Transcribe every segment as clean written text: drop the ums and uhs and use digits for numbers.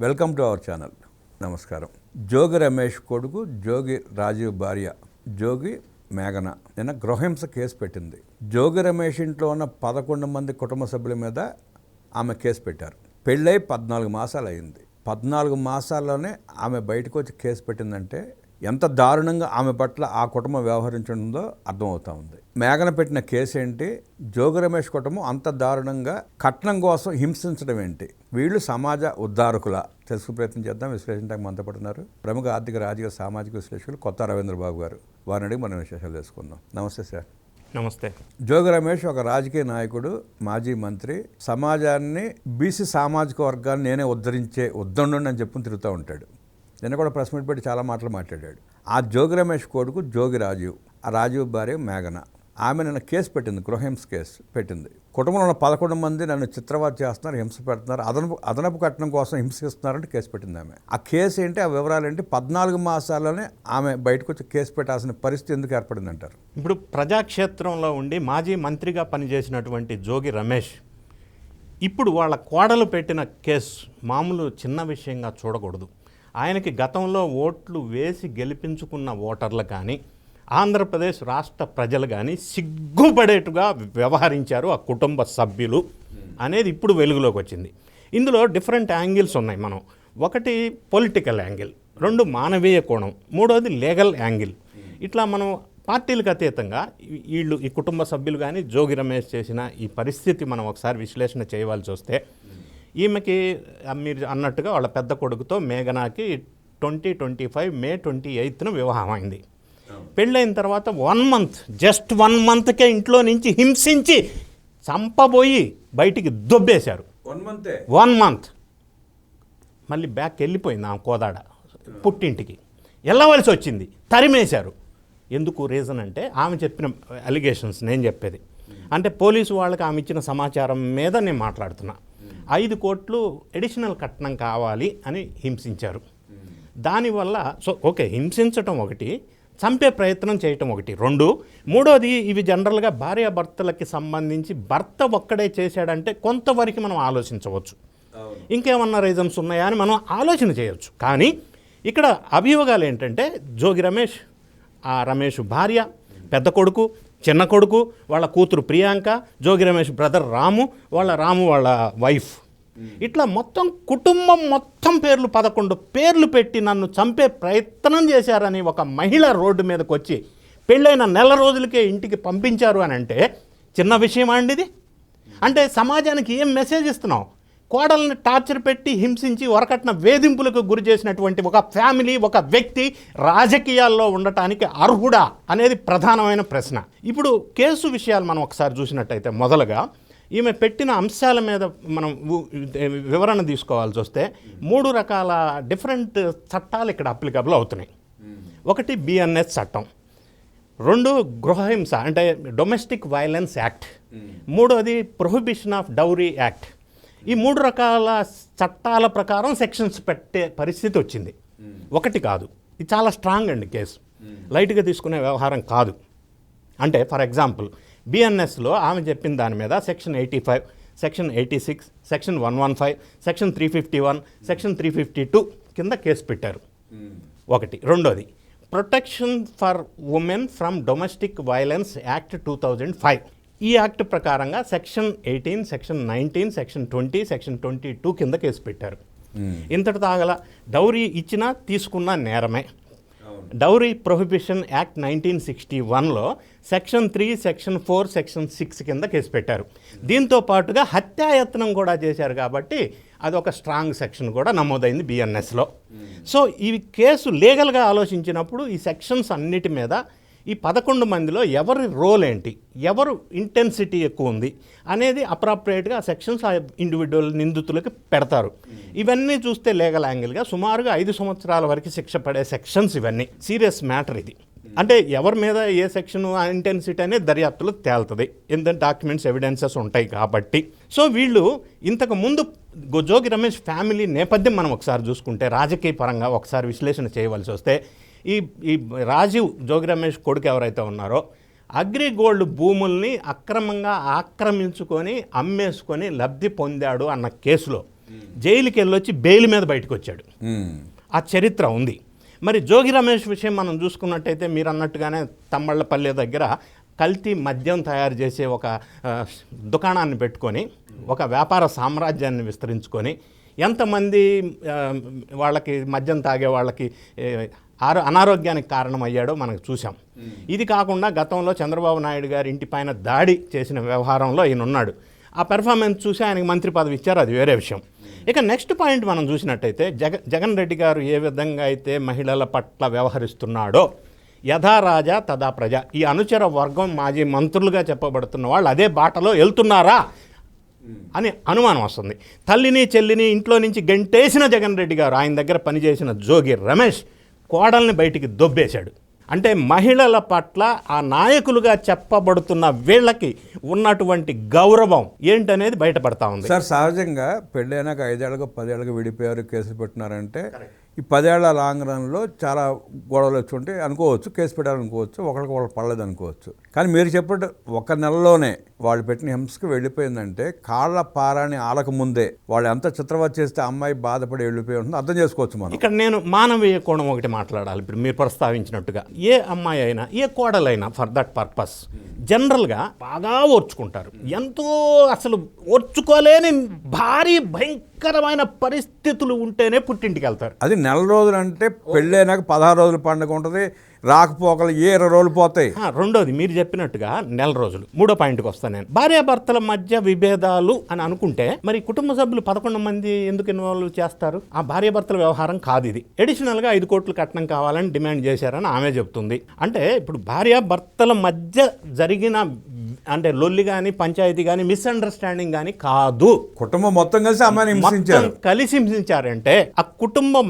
Welcome to our channel. నమస్కారం. జోగి రమేష్ కొడుకు జోగి రాజీవ్ భార్య జోగి మేఘన నిన్న గృహహింస కేసు పెట్టింది. జోగి రమేష్ ఇంట్లో ఉన్న 11 మంది కుటుంబ సభ్యుల మీద ఆమె కేసు పెట్టారు. పెళ్ళై 14 మాసాలు అయింది. 14 మాసాల్లోనే ఆమె బయటకు వచ్చి కేసు పెట్టిందంటే ఎంత దారుణంగా ఆమె పట్ల ఆ కుటుంబం వ్యవహరించిందో అర్థమవుతా ఉంది. మేఘన పెట్టిన కేసు ఏంటి, జోగి రమేష్ కుటుంబం అంత దారుణంగా కట్నం కోసం హింసించడం ఏంటి, వీళ్ళు సమాజ ఉద్ధారకుల తెలుసుకు ప్రయత్నం చేద్దాం. విశ్లేషించడానికి మనతో పడుతున్నారు ప్రముఖ ఆర్థిక రాజకీయ సామాజిక విశ్లేషకులు కొత్త రవీంద్రబాబు గారు. వారిని అడిగి మనం విశేషాలు తెలుసుకుందాం. నమస్తే సార్. నమస్తే. జోగి రమేష్ ఒక రాజకీయ నాయకుడు, మాజీ మంత్రి, సమాజాన్ని బీసీ సామాజిక వర్గాన్ని నేనే ఉద్ధరించే అని చెప్పుకుని తిరుగుతూ ఉంటాడు. నిన్న కూడా ప్రెస్ మీట్ పెట్టి చాలా మాటలు మాట్లాడాడు. ఆ జోగి రమేష్ కొడుకు జోగి రాజీవ్, ఆ రాజీవ్ భార్య మేఘన, ఆమె నిన్న కేసు పెట్టింది, గృహహింస కేసు పెట్టింది. కుటుంబంలో ఉన్న 11 మంది నన్ను చిత్రవద చేస్తున్నారు, హింస పెడుతున్నారు, అదనపు కట్నం కోసం హింసిస్తున్నారంటే కేసు పెట్టింది ఆమె. ఆ కేసు ఏంటి, ఆ వివరాలు ఏంటి, 14 మాసాల్లోనే ఆమె బయటకు వచ్చి కేసు పెట్టాల్సిన పరిస్థితి ఎందుకు ఏర్పడింది అంటారు? ఇప్పుడు ప్రజాక్షేత్రంలో ఉండి మాజీ మంత్రిగా పనిచేసినటువంటి జోగి రమేష్ ఇప్పుడు వాళ్ళ కోడలు పెట్టిన కేసు మామూలు చిన్న విషయంగా చూడకూడదు. ఆయనకి గతంలో ఓట్లు వేసి గెలిపించుకున్న ఓటర్లు కానీ ఆంధ్రప్రదేశ్ రాష్ట్ర ప్రజలు కానీ సిగ్గుపడేట్టుగా వ్యవహరించారు ఆ కుటుంబ సభ్యులు అనేది ఇప్పుడు వెలుగులోకి వచ్చింది. ఇందులో డిఫరెంట్ యాంగిల్స్ ఉన్నాయి. మనం ఒకటి పొలిటికల్ యాంగిల్, 2 మానవీయ కోణం, 3వది లీగల్ యాంగిల్. ఇట్లా మనం పార్టీలకు అతీతంగా వీళ్ళు ఈ కుటుంబ సభ్యులు కానీ జోగి రమేష్ చేసిన ఈ పరిస్థితి మనం ఒకసారి విశ్లేషణ చేయవలసి వస్తే, ఈమెకి మీరు అన్నట్టుగా వాళ్ళ పెద్ద కొడుకుతో మేఘనాకి 2025 మే 28న వివాహం అయింది. పెళ్ళైన తర్వాత 1 మంత్, జస్ట్ 1 మంత్కే ఇంట్లో నుంచి హింసించి చంపబోయి బయటికి దొబ్బేశారు. 1 మంత్ మళ్ళీ బ్యాక్ వెళ్ళిపోయింది ఆమె కోదాడ పుట్టింటికి, వెళ్ళవలసి వచ్చింది, తరిమేశారు. ఎందుకు రీజన్ అంటే ఆమె చెప్పిన అలిగేషన్స్ నేను చెప్పేది అంటే పోలీసు వాళ్ళకి ఆమె ఇచ్చిన సమాచారం మీద నేను మాట్లాడుతున్నా. 5 కోట్లు అడిషనల్ కట్నం కావాలి అని హింసించారు. దానివల్ల ఓకే, హింసించటం ఒకటి, చంపే ప్రయత్నం చేయటం ఒకటి, 2. 3వది ఇవి జనరల్గా భార్యాభర్తలకి సంబంధించి భర్త ఒక్కడే చేశాడంటే కొంతవరకు మనం ఆలోచించవచ్చు, ఇంకేమన్నా రీజన్స్ ఉన్నాయా అని మనం ఆలోచన చేయవచ్చు. కానీ ఇక్కడ అభియోగాలు ఏంటంటే జోగి రమేష్, ఆ రమేష్ భార్య, పెద్ద కొడుకు, చిన్న కొడుకు, వాళ్ళ కూతురు ప్రియాంక, జోగి రమేష్ బ్రదర్ రాము వాళ్ళ వైఫ్, ఇట్లా మొత్తం కుటుంబం మొత్తం 11 పేర్లు పెట్టి నన్ను చంపే ప్రయత్నం చేశారని ఒక మహిళ రోడ్డు మీదకి వచ్చి పెళ్ళైన నెల రోజులకే ఇంటికి పంపించారు అని అంటే చిన్న విషయం అండి ఇది. అంటే సమాజానికి ఏం మెసేజ్ ఇస్తున్నావు? కోడల్ని టార్చర్ పెట్టి హింసించి వరకట్న వేధింపులకు గురి చేసినటువంటి ఒక ఫ్యామిలీ, ఒక వ్యక్తి రాజకీయాల్లో ఉండటానికి అర్హుడా అనేది ప్రధానమైన ప్రశ్న. ఇప్పుడు కేసు విషయాలు మనం ఒకసారి చూసినట్టయితే మొదలుగా ఈమె పెట్టిన అంశాల మీద మనం వివరణ తీసుకోవాల్సి వస్తే 3 రకాల డిఫరెంట్ చట్టాలు ఇక్కడ అప్లికబుల్ అవుతున్నాయి. ఒకటి BNS చట్టం, 2 గృహహింస అంటే డొమెస్టిక్ వైలెన్స్ యాక్ట్, 3వది ప్రొహిబిషన్ ఆఫ్ డౌరీ యాక్ట్. ఈ 3 రకాల చట్టాల ప్రకారం సెక్షన్స్ పెట్టే పరిస్థితి వచ్చింది. ఒకటి కాదు, ఇది చాలా స్ట్రాంగ్ అండి కేసు, లైట్గా తీసుకునే వ్యవహారం కాదు. అంటే ఫర్ ఎగ్జాంపుల్ BNSలో ఆమె చెప్పిన దాని మీద section 85, section 86, section 115, section 351, section 352 కింద కేసు పెట్టారు. ఒకటి. 2వది protection for women from domestic violence act 2005. ఈ యాక్ట్ ప్రకారంగా సెక్షన్ 18, సెక్షన్ 19, సెక్షన్ 20, సెక్షన్ 22 కింద కేసు పెట్టారు. ఇంతటి తాగల డౌరీ ఇచ్చినా తీసుకున్న నేరమే. డౌరీ ప్రొహిబిషన్ యాక్ట్ 1961లో సెక్షన్ 3, సెక్షన్ 4, సెక్షన్ 6 కింద కేసు పెట్టారు. దీంతో పాటుగా హత్యాయత్నం కూడా చేశారు కాబట్టి అదొక స్ట్రాంగ్ సెక్షన్ కూడా నమోదైంది BNSలో. సో ఈ కేసు లీగల్గా ఆలోచించినప్పుడు ఈ సెక్షన్స్ అన్నిటి మీద ఈ 11 మందిలో ఎవరి రోల్ ఏంటి, ఎవరు ఇంటెన్సిటీ ఎక్కువ ఉంది అనేది అప్రాప్రియేట్గా ఆ సెక్షన్స్ ఆ ఇండివిజువల్ నిందితులకు పెడతారు. ఇవన్నీ చూస్తే లీగల్ యాంగిల్గా సుమారుగా 5 సంవత్సరాల వరకు శిక్ష పడే సెక్షన్స్. ఇవన్నీ సీరియస్ మ్యాటర్ ఇది. అంటే ఎవరి మీద ఏ సెక్షన్ ఇంటెన్సిటీ అనేది దర్యాప్తులో తేలుతుంది, ఎందుకంటే డాక్యుమెంట్స్ ఎవిడెన్సెస్ ఉంటాయి కాబట్టి. సో వీళ్ళు ఇంతకు ముందు జోగి రమేష్ ఫ్యామిలీ నేపథ్యం మనం ఒకసారి చూసుకుంటే రాజకీయ పరంగా ఒకసారి విశ్లేషణ చేయవలసి వస్తే, ఈ రాజీవ్ జోగి రమేష్ కొడుకు ఎవరైతే ఉన్నారో అగ్రిగోల్డ్ భూముల్ని అక్రమంగా ఆక్రమించుకొని అమ్మేసుకొని లబ్ధి పొందాడు అన్న కేసులో జైలుకి వెళ్ళొచ్చి బెయిల్ మీద బయటకు వచ్చాడు. ఆ చరిత్ర ఉంది. మరి జోగి రమేష్ విషయం మనం చూసుకున్నట్టయితే మీరు అన్నట్టుగానే తమ్మళ్ళపల్లె దగ్గర కల్తీ మద్యం తయారు చేసే ఒక దుకాణాన్ని పెట్టుకొని ఒక వ్యాపార సామ్రాజ్యాన్ని విస్తరించుకొని ఎంతమంది వాళ్ళకి మద్యం తాగే వాళ్ళకి అనారోగ్యానికి కారణమయ్యాడో మనకు చూసాం. ఇది కాకుండా గతంలో చంద్రబాబు నాయుడు గారి ఇంటిపైన దాడి చేసిన వ్యవహారంలో ఈయన ఉన్నాడు. ఆ పెర్ఫార్మెన్స్ చూసి ఆయనకి మంత్రి పదవి ఇచ్చారు, అది వేరే విషయం. ఇక నెక్స్ట్ పాయింట్ మనం చూసినట్టయితే జగన్ రెడ్డి గారు ఏ విధంగా అయితే మహిళల పట్ల వ్యవహరిస్తున్నాడో యథా రాజా తదా ప్రజ, ఈ అనుచర వర్గం మాజీ మంత్రులుగా చెప్పబడుతున్న వాళ్ళు అదే బాటలో వెళ్తున్నారా అని అనుమానం వస్తుంది. తల్లిని చెల్లిని ఇంట్లో నుంచి గంటేసిన జగన్ రెడ్డి గారు ఆయన దగ్గర పనిచేసిన జోగి రమేష్ కోడల్ని బయటికి దొబ్బేశాడు. అంటే మహిళల పట్ల ఆ నాయకులుగా చెప్పబడుతున్న వీళ్ళకి ఉన్నటువంటి గౌరవం ఏంటనేది బయటపడతా ఉంది. సార్, సహజంగా పెళ్ళైనాక 5 ఏళ్ళకు 10 ఏళ్ళకు విడిపోయారు, కేసులు పెట్టినారంటే ఈ 10 ఏళ్ల లాంగ్ రన్లో చాలా గొడవలు వచ్చి ఉంటే అనుకోవచ్చు, కేసు పెట్టాలనుకోవచ్చు, ఒకరికి పడలేదు అనుకోవచ్చు. కానీ మీరు చెప్పినట్టు 1 నెలలోనే వాళ్ళు పెట్టిన హింసకు వెళ్ళిపోయిందంటే కాళ్ళ పారాని ఆలక ముందే వాళ్ళు ఎంత చిత్రవత చేస్తే అమ్మాయి బాధపడి వెళ్ళిపోయి ఉంటుందో అర్థం చేసుకోవచ్చు మనం. ఇక్కడ నేను మానవీయ కోణం ఒకటి మాట్లాడాలి. ఇప్పుడు మీరు ప్రస్తావించినట్టుగా ఏ అమ్మాయి అయినా ఏ కోడలైనా ఫర్ దట్ పర్పస్ జనరల్గా బాగా ఓర్చుకుంటారు. ఎంతో అసలు ఓర్చుకోలేని భారీ భయంకరమైన పరిస్థితులు ఉంటేనే పుట్టింటికి వెళ్తారు. అది నెల రోజులు అంటే పెళ్ళైనాక 16 రోజుల పండుగ ఉంటుంది, రాకపోకలు 20 రోజులు పోతాయి. రెండోది మీరు చెప్పినట్టుగా నెల రోజులు. మూడో పాయింట్కి వస్తాను నేను. భార్యాభర్తల మధ్య విభేదాలు అని అనుకుంటే మరి కుటుంబ సభ్యులు 11 మంది ఎందుకు ఇన్వాల్వ్ చేస్తారు? ఆ భార్యాభర్తల వ్యవహారం కాదు ఇది. అడిషనల్గా 5 కోట్లు కట్నం కావాలని డిమాండ్ చేశారని ఆమె చెప్తుంది. అంటే ఇప్పుడు భార్యాభర్తల మధ్య జరిగిన అంటే లొల్లి కానీ పంచాయతీ కానీ మిస్అండర్స్టాండింగ్ కానీ కాదు. కుటుంబం మొత్తం కలిసి అమ్మాయిని హింసించారు. కలిసి హింసించారంటే ఆ కుటుంబం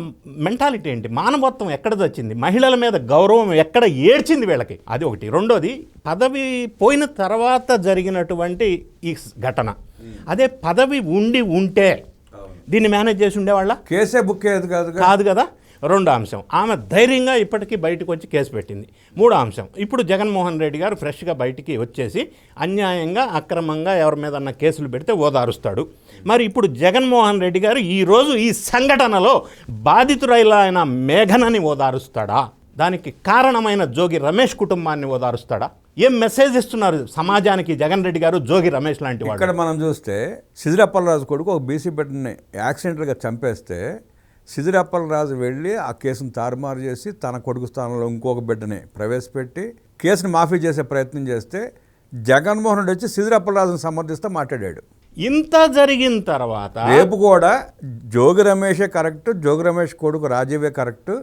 మెంటాలిటీ ఏంటి, మానవత్వం ఎక్కడ వచ్చింది, మహిళల మీద గౌరవం ఎక్కడ ఏడ్చింది వీళ్ళకి, అది ఒకటి. రెండోది పదవి పోయిన తర్వాత జరిగినటువంటి ఈ ఘటన. అదే పదవి ఉంటే దీన్ని మేనేజ్ చేసి ఉండేవాళ్ళ? కేసే బుక్ అయ్యేది కాదు కదా. రెండో అంశం, ఆమె ధైర్యంగా ఇప్పటికీ బయటకు వచ్చి కేసు పెట్టింది. మూడో అంశం, ఇప్పుడు జగన్మోహన్ రెడ్డి గారు ఫ్రెష్గా బయటికి వచ్చేసి అన్యాయంగా అక్రమంగా ఎవరి మీద కేసులు పెడితే ఓదారుస్తాడు. మరి ఇప్పుడు జగన్మోహన్ రెడ్డి గారు ఈరోజు ఈ సంఘటనలో బాధితురైన మేఘనని ఓదారుస్తాడా? దానికి కారణమైన జోగి రమేష్ కుటుంబాన్ని ఓదారుస్తాడా? ఏం మెసేజ్ ఇస్తున్నారు సమాజానికి జగన్ రెడ్డి గారు, జోగి రమేష్ లాంటి వాడు? ఇక్కడ మనం చూస్తే సిదిరప్పలరాజు కొడుకు ఒక బీసీ బిడ్డని యాక్సిడెంట్గా చంపేస్తే సిదిరప్పలరాజు వెళ్ళి ఆ కేసును తారుమారు చేసి తన కొడుకు స్థానంలో ఇంకొక బిడ్డని ప్రవేశపెట్టి కేసును మాఫీ చేసే ప్రయత్నం చేస్తే జగన్మోహన్ రెడ్డి వచ్చి సిదిరప్పలరాజును సమర్థిస్తూ మాట్లాడాడు. ఇంత జరిగిన తర్వాత రేపు కూడా జోగి రమేషే కరెక్ట్, జోగి రమేష్ కొడుకు రాజీవే కరెక్ట్,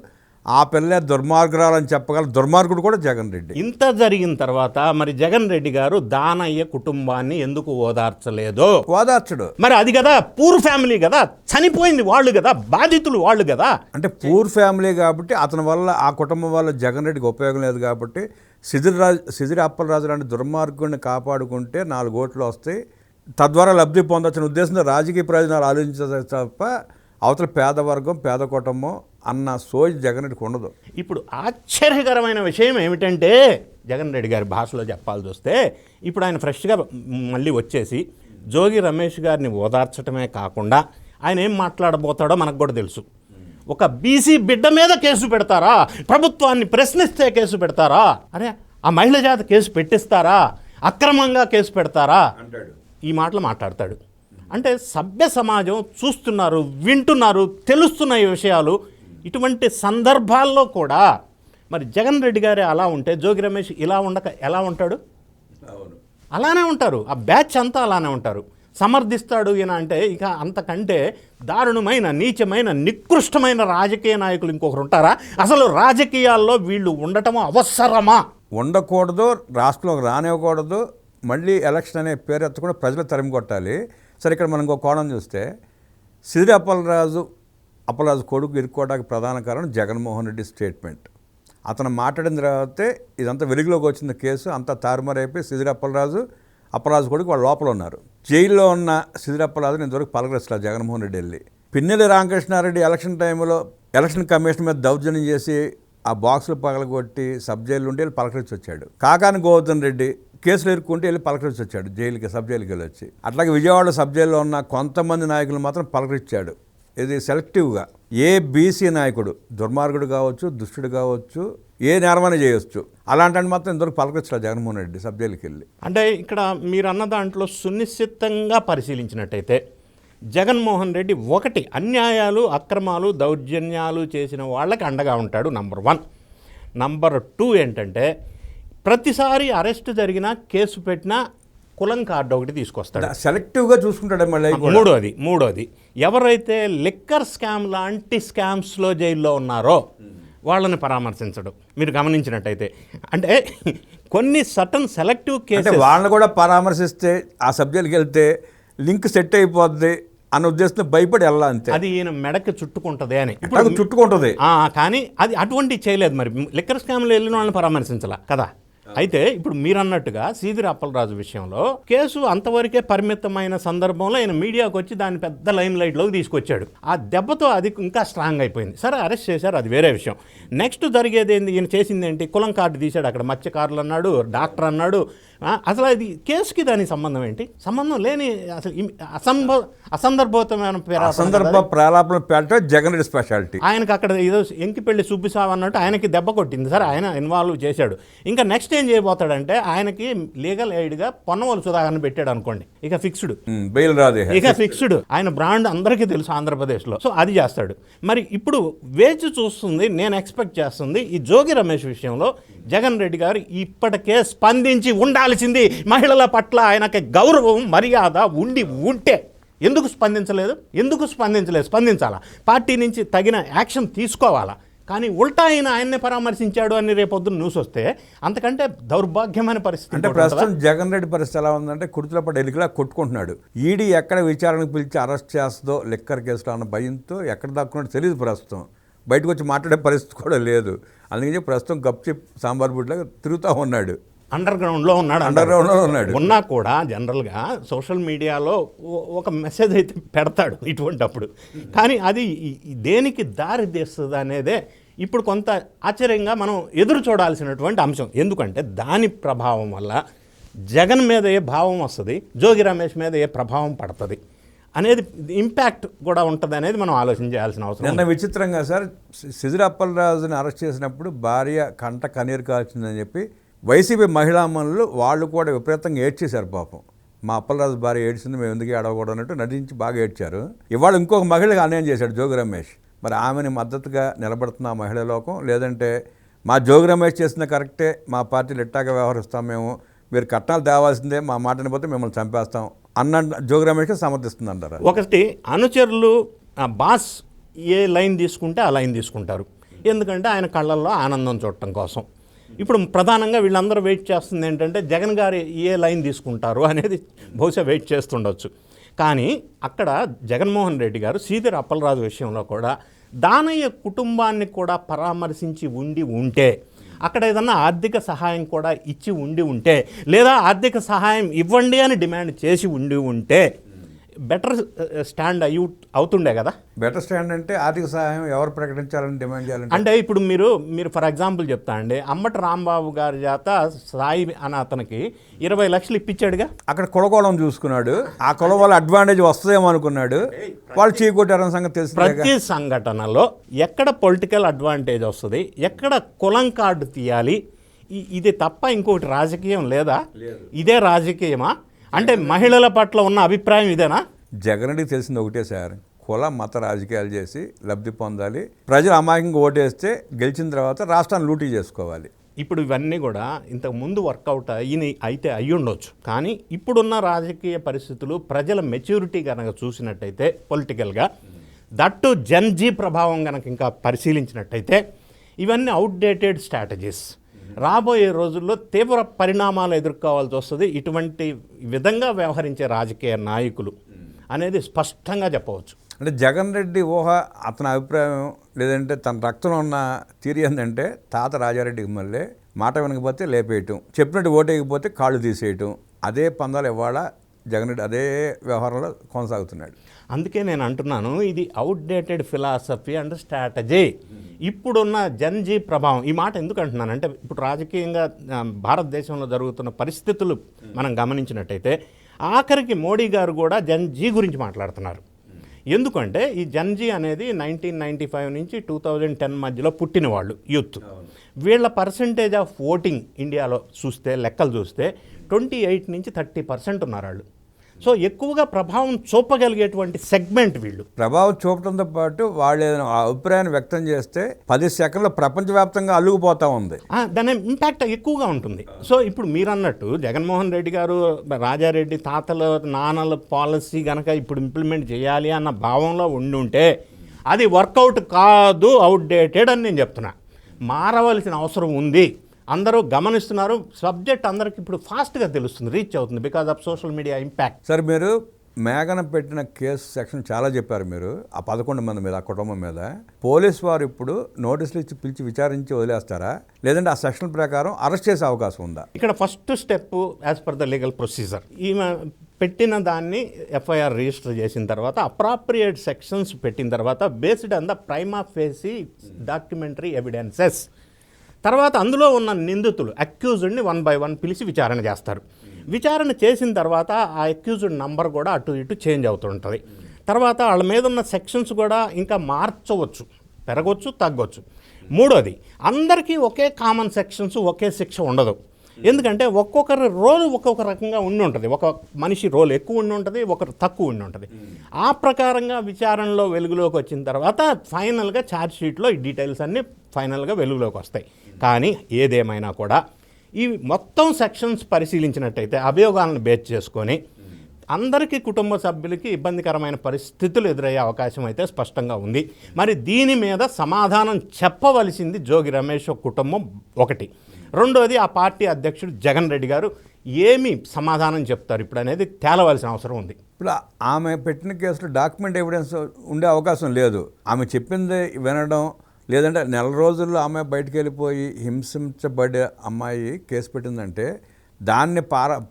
ఆ పిల్లే దుర్మార్గురాలని చెప్పగల దుర్మార్గుడు కూడా జగన్ రెడ్డి. ఇంత జరిగిన తర్వాత మరి జగన్ రెడ్డి గారు దానయ్య కుటుంబాన్ని ఎందుకు ఓదార్చలేదు? ఓదార్చడు. మరి అది కదా పూర్ ఫ్యామిలీ కదా, చనిపోయింది వాళ్ళు కదా, బాధితులు వాళ్ళు కదా. అంటే పూర్ ఫ్యామిలీ కాబట్టి అతని వల్ల ఆ కుటుంబం వల్ల జగన్ రెడ్డికి ఉపయోగం లేదు కాబట్టి సిదిరి అప్పలరాజు లాంటి దుర్మార్గుడిని కాపాడుకుంటే 4 ఓట్లు వస్తాయి, తద్వారా లబ్ధి పొందొచ్చిన ఉద్దేశంతో రాజకీయ ప్రయోజనాలు ఆలోచించే తప్ప అవతల పేదవర్గం పేద కుటుంబం అన్న సోయి జగన్ రెడ్డికి ఉండదు. ఇప్పుడు ఆశ్చర్యకరమైన విషయం ఏమిటంటే జగన్ రెడ్డి గారి భాషలో చెప్పాల్సి వస్తే ఇప్పుడు ఆయన ఫ్రెష్గా మళ్ళీ వచ్చేసి జోగి రమేష్ గారిని ఓదార్చడమే కాకుండా ఆయన ఏం మాట్లాడబోతాడో మనకు కూడా తెలుసు. ఒక బీసీ బిడ్డ మీద కేసు పెడతారా? ప్రభుత్వాన్ని ప్రశ్నిస్తే కేసు పెడతారా? అరే ఆ మహిళ చేత కేసు పెట్టిస్తారా? అక్రమంగా కేసు పెడతారా? ఈ మాటలు మాట్లాడతాడు. అంటే సభ్య సమాజం చూస్తున్నారు, వింటున్నారు, తెలుస్తున్న ఈ విషయాలు. ఇటువంటి సందర్భాల్లో కూడా మరి జగన్ రెడ్డి గారే అలా ఉంటే జోగి రమేష్ ఇలా ఉండక ఎలా ఉంటాడు? అలానే ఉంటారు, ఆ బ్యాచ్ అంతా అలానే ఉంటారు. సమర్థిస్తాడు ఈయన అంటే ఇక అంతకంటే దారుణమైన నీచమైన నికృష్టమైన రాజకీయ నాయకులు ఇంకొకరు ఉంటారా? అసలు రాజకీయాల్లో వీళ్ళు ఉండటం అవసరమా? ఉండకూడదు, రాష్ట్రంలోకి రానివ్వకూడదు, మళ్ళీ ఎలక్షన్ అనే పేరు ఎత్తకుండా ప్రజలు తరిమి కొట్టాలి. సరే, ఇక్కడ మనం ఇంకో కోణం చూస్తే సిదిరి అప్పలరాజు కొడుకు ఇరుక్కోవడానికి ప్రధాన కారణం జగన్మోహన్ రెడ్డి స్టేట్మెంట్. అతను మాట్లాడిన తర్వాతే ఇదంతా వెలుగులోకి వచ్చిన కేసు అంతా తారుమారైపోయి సిదిరి అప్పలరాజు కొడుకు వాళ్ళు లోపల ఉన్నారు. జైల్లో ఉన్న సిదిరి అప్పలరాజుని ఇంతవరకు పలకరిస్తారు జగన్మోహన్ రెడ్డి వెళ్ళి. పిన్నెల్లి రామకృష్ణారెడ్డి ఎలక్షన్ టైంలో ఎలక్షన్ కమిషన్ మీద దౌర్జన్యం చేసి ఆ బాక్సులు పగలగొట్టి సబ్ జైలు ఉండి పలకరించి వచ్చాడు. కాకాని గోవర్ధన్ రెడ్డి కేసులు ఎరుక్కుంటే వెళ్ళి పలకరించి వచ్చాడు జైలుకి, సబ్ జైలుకి వెళ్ళి వచ్చి. అట్లాగే విజయవాడ సబ్ జైల్లో ఉన్న కొంతమంది నాయకులు మాత్రం పలకరించాడు. ఇది సెలెక్టివ్గా. ఏ బీసీ నాయకుడు దుర్మార్గుడు కావచ్చు, దుష్టుడు కావచ్చు, ఏ నేరమని చేయొచ్చు, అలాంటి మాత్రం ఇంతవరకు పలకరించాడు జగన్మోహన్ రెడ్డి సబ్ జైలుకి వెళ్ళి. అంటే ఇక్కడ మీరు అన్న దాంట్లో సునిశ్చితంగా పరిశీలించినట్టయితే జగన్మోహన్ రెడ్డి ఒకటి అన్యాయాలు, అక్రమాలు, దౌర్జన్యాలు చేసిన వాళ్ళకి అండగా ఉంటాడు, నంబర్ 1. నంబర్ 2 ఏంటంటే ప్రతిసారి అరెస్ట్ జరిగినా, కేసు పెట్టినా కులం కార్డు ఒకటి తీసుకొస్తాడు. సెలెక్టివ్గా చూసుకుంటాడు మళ్ళీ. మూడోది ఎవరైతే లిక్కర్ స్కామ్ లాంటి స్కామ్స్లో జైల్లో ఉన్నారో వాళ్ళని పరామర్శించడం మీరు గమనించినట్టయితే. అంటే కొన్ని సటన్ సెలెక్టివ్ కేసు వాళ్ళని కూడా పరామర్శిస్తే ఆ సబ్జెక్ట్కి వెళ్తే లింక్ సెట్ అయిపోద్ది అన్న ఉద్దేశంతో భయపడి వెళ్ళా అంతే. అది ఈయన మెడకి చుట్టుకుంటుంది అని ఇప్పుడు చుట్టుకుంటుంది. కానీ అది అటువంటి చేయలేదు. మరి లిక్కర్ స్కామ్లో వెళ్ళిన వాళ్ళని పరామర్శించాల కదా. అయితే ఇప్పుడు మీరు అన్నట్టుగా సీదిరి అప్పలరాజు విషయంలో కేసు అంతవరకే పరిమితమైన సందర్భంలో ఆయన మీడియాకు వచ్చి దాన్ని పెద్ద లైమ్ లైట్లోకి తీసుకొచ్చాడు. ఆ దెబ్బతో అది ఇంకా స్ట్రాంగ్ అయిపోయింది. సరే అరెస్ట్ చేశారు, అది వేరే విషయం. నెక్స్ట్ జరిగేది ఏంది, ఈయన చేసింది ఏంటి, కులం కార్డు తీశాడు. అక్కడ మత్స్యకారులు అన్నాడు, డాక్టర్ అన్నాడు. అసలు అది కేసుకి దానికి సంబంధం ఏంటి? సంబంధం లేని అసలు అసందర్భ ప్రాలాపన పెట్టడం జగన్ రెడ్డి స్పెషాలిటీ. ఆయనకు అక్కడ ఏదో ఎంకి పెళ్లి చూపిస్తావు అన్నట్టు ఆయనకి దెబ్బ కొట్టింది. సరే ఆయన ఇన్వాల్వ్ చేశాడు. ఇంకా నెక్స్ట్ ఏం చేయబోతాడంటే ఆయనకి లీగల్ ఎయిడ్గా పొన్నవోలు సుధాకర్ని పెట్టాడు అనుకోండి, ఇక ఫిక్స్డ్, బెయిల్ రాదు, ఇక ఫిక్స్డ్. ఆయన బ్రాండ్ అందరికీ తెలుసు ఆంధ్రప్రదేశ్లో. సో అది చేస్తాడు. మరి ఇప్పుడు వేచి చూస్తుంది, నేను ఎక్స్పెక్ట్ చేస్తుంది ఈ జోగి రమేష్ విషయంలో జగన్ రెడ్డి గారు ఇప్పటికే స్పందించి ఉండాల్సింది. మహిళల పట్ల ఆయనకి గౌరవం, మర్యాద ఉంటే ఎందుకు స్పందించలేదు? స్పందించాలా, పార్టీ నుంచి తగిన యాక్షన్ తీసుకోవాలా. కానీ ఉల్టా ఆయన్నే పరామర్శించాడు అని రేపొద్దున న్యూస్ వస్తే అంతకంటే దౌర్భాగ్యమైన పరిస్థితి. అంటే ప్రస్తుతం జగన్ రెడ్డి పరిస్థితి ఎలా ఉందంటే కుర్తుల పడి ఎలికలా కొట్టుకుంటున్నాడు. ఈడీ ఎక్కడ విచారణకు పిలిచి అరెస్ట్ చేస్తుందో లిక్కర్ కేసులో అన్న భయంతో ఎక్కడ దాక్కున్నాడో తెలియదు. ప్రస్తుతం బయటకు వచ్చి మాట్లాడే పరిస్థితి కూడా లేదు. అందుకని ప్రస్తుతం గప్చిప్ సాంబార్ బుడ్లాగా తిరుగుతూ ఉన్నాడు. అండర్ గ్రౌండ్లో ఉన్నాడు. ఉన్నా కూడా జనరల్గా సోషల్ మీడియాలో ఒక మెసేజ్ అయితే పెడతాడు ఇటువంటప్పుడు. కానీ అది దేనికి దారి తీస్తుంది అనేదే ఇప్పుడు కొంత ఆశ్చర్యంగా మనం ఎదురు చూడాల్సినటువంటి అంశం. ఎందుకంటే దాని ప్రభావం వల్ల జగన్ మీద ఏ భావం వస్తుంది, జోగి రమేష్ మీద ఏ ప్రభావం పడుతుంది అనేది ఇంపాక్ట్ కూడా ఉంటుంది అనేది మనం ఆలోచన చేయాల్సిన అవసరం. నిన్న విచిత్రంగా సార్ సీదిరి అప్పలరాజుని అరెస్ట్ చేసినప్పుడు భార్య కంట కన్నీరు కాల్చిందని చెప్పి వైసీపీ మహిళామణులు వాళ్ళు కూడా విపరీతంగా ఏడ్చేశారు. పాపం మా అప్పలరాజు భార్య ఏడ్చింది, మేము ఎందుకు ఏడవకూడదు అన్నట్టు నటించి బాగా ఏడ్చారు. ఇవాళ ఇంకొక మహిళగా అన్యాయం చేశాడు జోగి రమేష్. మరి ఆమెని మద్దతుగా నిలబడుతున్న మహిళా లోకం, లేదంటే మా జోగి రమేష్ చేసిన కరెక్టే, మా పార్టీలు ఎట్టాగా వ్యవహరిస్తాం, మీరు కట్నాలు తేవాల్సిందే, మా మాటని పోతే మిమ్మల్ని చంపేస్తాం అన్న జోగి రమేష్ సమర్థిస్తుందంటారా? ఒకటి అనుచరులు బాస్ ఏ లైన్ తీసుకుంటే ఆ లైన్ తీసుకుంటారు. ఎందుకంటే ఆయన కళ్ళల్లో ఆనందం చూడటం కోసం. ఇప్పుడు ప్రధానంగా వీళ్ళందరూ వెయిట్ చేస్తుంది ఏంటంటే జగన్ గారు ఏ లైన్ తీసుకుంటారు అనేది బహుశా వెయిట్ చేస్తుండొచ్చు. కానీ అక్కడ జగన్మోహన్ రెడ్డి గారు సీదిరి అప్పలరాజు విషయంలో కూడా దానయ్య కుటుంబాన్ని కూడా పరామర్శించి ఉంటే, అక్కడ ఏదన్నా ఆర్థిక సహాయం కూడా ఇచ్చి ఉంటే, లేదా ఆర్థిక సహాయం ఇవ్వండి అని డిమాండ్ చేసి ఉంటే బెటర్ స్టాండ్ అవుతుండే కదా. బెటర్ స్టాండ్ అంటే ఆర్థిక సహాయం ఎవరు ప్రకటించాలని డిమాండ్ చేయాలంటే, అంటే ఇప్పుడు మీరు ఫర్ ఎగ్జాంపుల్ చెప్తా అండి, అంబటి రాంబాబు గారి చేత సాయి అని అతనికి 20 లక్షలు ఇప్పించాడుగా. అక్కడ కులకోళం చూసుకున్నాడు. ఆ కుల వల్ల అడ్వాంటేజ్ వస్తుందేమో అనుకున్నాడు. వాళ్ళు చీకొట్టారన్న సంగతి తెలుసు. ప్రతి సంఘటనలో ఎక్కడ పొలిటికల్ అడ్వాంటేజ్ వస్తుంది, ఎక్కడ కులం కార్డు తీయాలి, ఇది తప్ప ఇంకొకటి రాజకీయం లేదా? ఇదే రాజకీయమా? అంటే మహిళల పట్ల ఉన్న అభిప్రాయం ఇదేనా? జగన్ రెడ్డికి తెలిసింది ఒకటే సార్, కుల మత రాజకీయాలు చేసి లబ్ధి పొందాలి, ప్రజలు అమాయకంగా ఓటేస్తే గెలిచిన తర్వాత రాష్ట్రాన్ని లూటీ చేసుకోవాలి. ఇప్పుడు ఇవన్నీ కూడా ఇంతకు ముందు వర్కౌట్ అయితే అయ్యి ఉండొచ్చు. కానీ ఇప్పుడున్న రాజకీయ పరిస్థితులు, ప్రజల మెచ్యూరిటీ కనుక చూసినట్టయితే పొలిటికల్గా, దట్టు జన్జీ ప్రభావం కనుక ఇంకా పరిశీలించినట్టయితే ఇవన్నీ అవుట్డేటెడ్ స్ట్రాటజీస్. రాబోయే రోజుల్లో తీవ్ర పరిణామాలు ఎదుర్కోవాల్సి వస్తుంది ఇటువంటి విధంగా వ్యవహరించే రాజకీయ నాయకులు అనేది స్పష్టంగా చెప్పవచ్చు. అంటే జగన్ రెడ్డి ఊహ, అతని అభిప్రాయం, లేదంటే తన రక్తంలో ఉన్న తీరి ఏంటంటే తాత రాజారెడ్డికి మళ్ళీ మాట వినకపోతే లేపేయటం, చెప్పినట్టు ఓటేయకపోతే కాళ్ళు తీసేయటం, అదే పందాలు ఇవాళ జగన్ రెడ్డి అదే వ్యవహారంలో కొనసాగుతున్నాడు. అందుకే నేను అంటున్నాను, ఇది అవుట్డేటెడ్ ఫిలాసఫీ అండ్ స్ట్రాటజీ. ఇప్పుడున్న జన్జీ ప్రభావం, ఈ మాట ఎందుకు అంటున్నానంటే ఇప్పుడు రాజకీయంగా భారతదేశంలో జరుగుతున్న పరిస్థితులు మనం గమనించినట్టయితే ఆఖరికి మోడీ గారు కూడా జన్జీ గురించి మాట్లాడుతున్నారు. ఎందుకంటే ఈ జన్జీ అనేది 1995 నుంచి 2010 మధ్యలో పుట్టిన వాళ్ళు యూత్. వీళ్ళ పర్సంటేజ్ ఆఫ్ ఓటింగ్ ఇండియాలో చూస్తే లెక్కలు చూస్తే 28 నుంచి 30% ఉన్నారు వాళ్ళు. సో ఎక్కువగా ప్రభావం చూపగలిగేటువంటి సెగ్మెంట్ వీళ్ళు. ప్రభావం చూపడంతో పాటు వాళ్ళు ఏదైనా అభిప్రాయాన్ని వ్యక్తం చేస్తే 10 సెకండ్లు ప్రపంచవ్యాప్తంగా అల్లుకుపోతా ఉంది. దాని ఇంపాక్ట్ ఎక్కువగా ఉంటుంది. సో ఇప్పుడు మీరు అన్నట్టు జగన్మోహన్ రెడ్డి గారు రాజారెడ్డి తాతల నాన్నల పాలసీ కనుక ఇప్పుడు ఇంప్లిమెంట్ చేయాలి అన్న భావంలో ఉండుంటే అది వర్కౌట్ కాదు, అవుట్డేటెడ్ అని నేను చెప్తున్నా. మారవలసిన అవసరం ఉంది. అందరూ గమనిస్తున్నారు. సబ్జెక్ట్ అందరికి ఇప్పుడు ఫాస్ట్గా తెలుస్తుంది, రీచ్ అవుతుంది because of social media impact. Sir, మీరు మేఘన పెట్టిన కేసు సెక్షన్ చాలా చెప్పారు మీరు. ఆ 11 మంది మీద, ఆ కుటుంబం మీద పోలీస్ వారు ఇప్పుడు నోటీసులు ఇచ్చి పిలిచి విచారించి వదిలేస్తారా, లేదంటే ఆ సెక్షన్ ప్రకారం అరెస్ట్ చేసే అవకాశం ఉందా? ఇక్కడ first step as per the legal procedure, ఈమె పెట్టిన దాన్ని ఎఫ్ఐఆర్ రిజిస్టర్ చేసిన తర్వాత అప్రాప్రియేట్ సెక్షన్స్ పెట్టిన తర్వాత based on the prima facie documentary evidences తర్వాత అందులో ఉన్న నిందితులు అక్యూజ్డ్ని 1 by 1 పిలిచి విచారణ చేస్తారు. విచారణ చేసిన తర్వాత ఆ అక్యూజ్డ్ నంబర్ కూడా అటు ఇటు చేంజ్ అవుతుంటుంది. తర్వాత వాళ్ళ మీద ఉన్న సెక్షన్స్ కూడా ఇంకా మార్చవచ్చు, పెరగవచ్చు, తగ్గవచ్చు. మూడోది, అందరికీ ఒకే కామన్ సెక్షన్స్, ఒకే శిక్ష ఉండదు. ఎందుకంటే ఒక్కొక్కరి రోల్ ఒక్కొక్క రకంగా ఉండి ఉంటుంది. ఒక మనిషి రోల్ ఎక్కువ ఉండి ఉంటుంది, ఒకరు తక్కువ ఉండి ఉంటుంది. ఆ ప్రకారంగా విచారణలో వెలుగులోకి వచ్చిన తర్వాత ఫైనల్గా ఛార్జ్ షీట్లో ఈ డీటెయిల్స్ అన్నీ ఫైనల్గా వెలుగులోకి వస్తాయి. కానీ ఏదేమైనా కూడా ఈ మొత్తం సెక్షన్స్ పరిశీలించినట్టయితే అభియోగాలను బేస్ చేసుకొని అందరికీ కుటుంబ సభ్యులకి ఇబ్బందికరమైన పరిస్థితులు ఎదురయ్యే అవకాశం అయితే స్పష్టంగా ఉంది. మరి దీని మీద సమాధానం చెప్పవలసింది జోగి రమేష్ కుటుంబం ఒకటి. రెండోది, ఆ పార్టీ అధ్యక్షుడు జగన్ రెడ్డి గారు ఏమి సమాధానం చెప్తారు ఇప్పుడు అనేది తేలవలసిన అవసరం ఉంది. ఇప్పుడు ఆమె పెట్టిన కేసులో డాక్యుమెంట్ ఎవిడెన్స్ ఉండే అవకాశం లేదు. ఆమె చెప్పింది వినడం, లేదంటే నెల రోజుల్లో ఆమె బయటికి వెళ్ళిపోయి హింసించబడే అమ్మాయి కేసు పెట్టిందంటే దాన్ని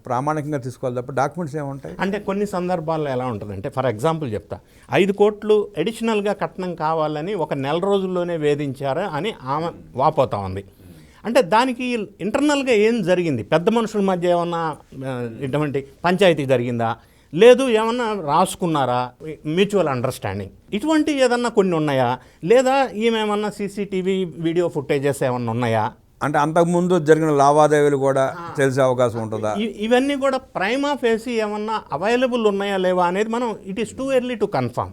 ప్రామాణికంగా తీసుకోవాలి తప్ప డాక్యుమెంట్స్ ఏముంటాయి? అంటే కొన్ని సందర్భాల్లో ఎలా ఉంటుందంటే, ఫర్ ఎగ్జాంపుల్ చెప్తా, 5 కోట్లు అడిషనల్గా కట్నం కావాలని ఒక నెల రోజుల్లోనే వేధించారు అని ఆమె వాపోతా ఉంది. అంటే దానికి ఇంటర్నల్గా ఏం జరిగింది? పెద్ద మనుషుల మధ్య ఏమన్నా ఇటువంటి పంచాయతీ జరిగిందా, లేదు ఏమన్నా రాసుకున్నారా, మ్యూచువల్ అండర్స్టాండింగ్ ఇటువంటి ఏదన్నా కొన్ని ఉన్నాయా, లేదా ఈమెమన్నా సీసీటీవీ వీడియో ఫుటేజెస్ ఏమన్నా ఉన్నాయా? అంటే అంతకుముందు జరిగిన లావాదేవీలు కూడా తెలిసే అవకాశం ఉంటుందా? ఇవన్నీ కూడా ప్రైమా ఫేసి ఏమన్నా అవైలబుల్ ఉన్నాయా లేవా అనేది మనం it is too early to confirm.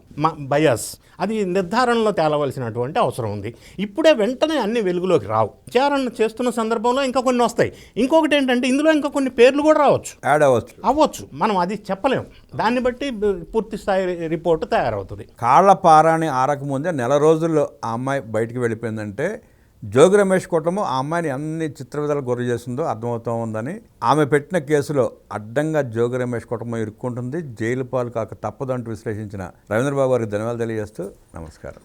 Bias అది నిర్ధారణలో తేలవలసినటువంటి అవసరం ఉంది. ఇప్పుడే వెంటనే అన్ని వెలుగులోకి రావు. విచారణ చేస్తున్న సందర్భంలో ఇంకా కొన్ని వస్తాయి. ఇంకొకటి ఏంటంటే ఇందులో ఇంకా కొన్ని పేర్లు కూడా రావచ్చు, యాడ్ అవ్వచ్చు. మనం అది చెప్పలేము. దాన్ని బట్టి పూర్తి స్థాయి రిపోర్టు తయారవుతుంది. కాళ్ళ పారాని ఆరకముందే నెల రోజుల్లో ఆ అమ్మాయి బయటికి వెళ్ళిపోయిందంటే జోగి రమేష్ కుటుంబం ఆ అమ్మాయిని అన్ని చిత్రవిధాలు గురి చేస్తుందో అర్థమవుతూ ఉందని, ఆమె పెట్టిన కేసులో అడ్డంగా జోగి రమేష్ కుటుంబం ఇరుక్కుంటుంది, జైలు పాలు కాక తప్పదంటూ విశ్లేషించిన రవీంద్రబాబు గారికి ధన్యవాదాలు తెలియజేస్తూ నమస్కారం.